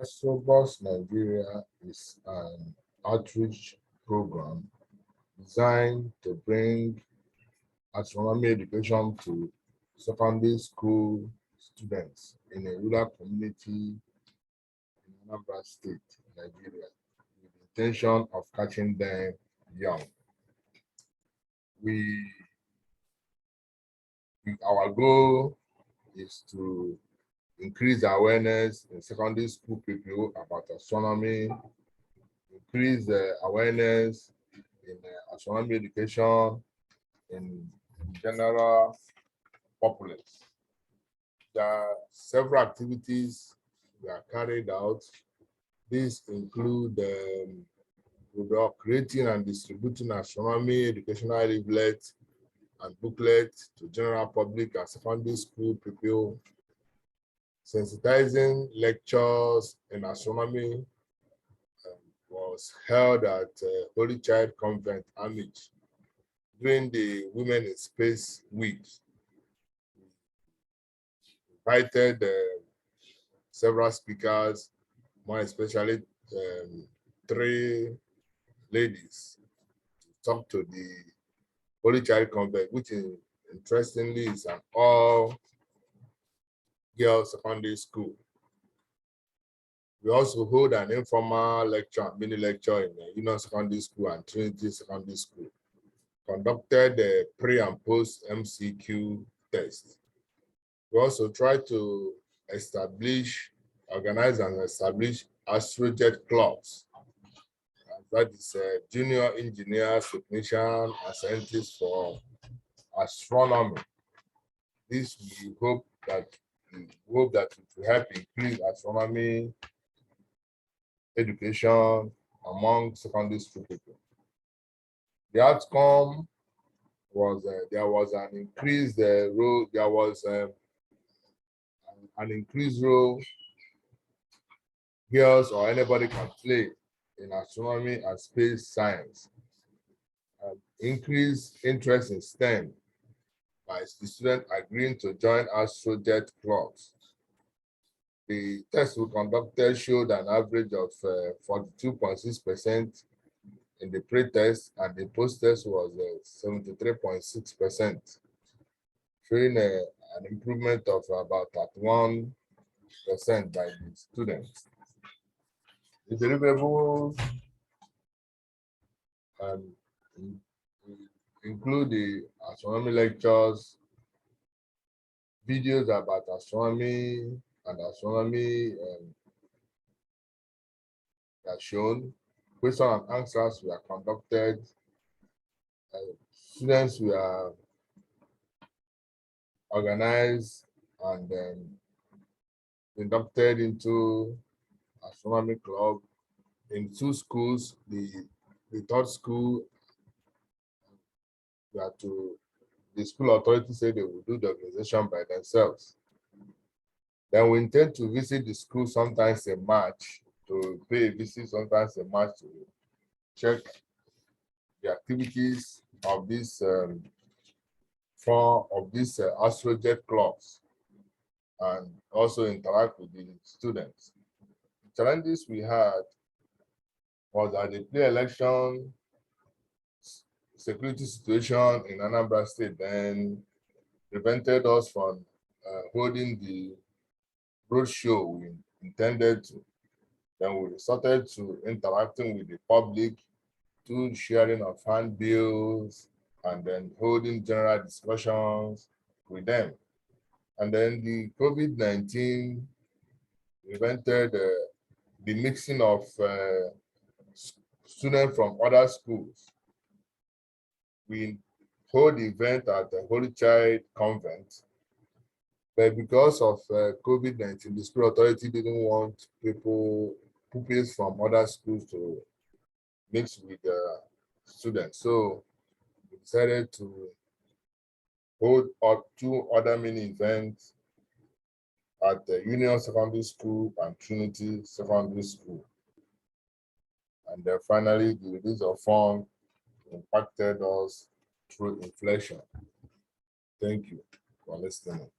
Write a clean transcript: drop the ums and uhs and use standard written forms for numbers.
AstroBus-Nigeria is an outreach program designed to bring astronomy education to secondary school students in a rural community in Anambra State, Nigeria, with the intention of catching them young. Our goal is to increase awareness in secondary school people about astronomy, increase the awareness in astronomy education in general populace. There are several activities that are carried out. These include creating and distributing astronomy educational leaflets and booklets to general public and secondary school people, sensitizing lectures in astronomy was held at Holy Child Convent, Amich, during the Women in Space Week. Invited several speakers, more especially 3 ladies, to talk to the Holy Child Convent, which is, interestingly is an all-girls secondary school. We also hold an informal lecture, mini lecture in the Union Secondary School and Trinity Secondary School. Conducted a pre and post MCQ test. We also try to organize and establish astrojet clubs. That is junior engineers, technicians, and scientists for astronomy. This we hope that it will help increase astronomy education among secondary school people. The outcome was there was an increased role. There was an increased role girls or anybody can play in astronomy and space science. Increased interest in STEM by the students agreeing to join astrojet clubs. The test we conducted showed an average of 42.6% in the pre-test, and the post-test was 73.6%, showing an improvement of about 31% by the students. The deliverables include the astronomy lectures, videos about astronomy and astronomy are shown. Questions and answers were conducted. Students were organized and inducted into astronomy club in 2 schools. The 3rd school, the school authority said they will do the organization by themselves. Then we intend to visit the school sometimes in March, to pay a visit sometimes in March to check the activities of this astrojet clubs and also interact with the students. The challenges we had was that the pre-election security situation in Anambra State then prevented us from holding the roadshow we intended to. Then we resorted to interacting with the public through sharing of handbills and then holding general discussions with them. And then the COVID-19 prevented the mixing of students from other schools. We hold the event at the Holy Child Convent, but because of COVID-19, the school authority didn't want pupils from other schools to mix with students. So we decided to hold up 2 other mini events at the Union Secondary School and Trinity Secondary School. And then finally, the release of funds impacted us through inflation. Thank you for listening.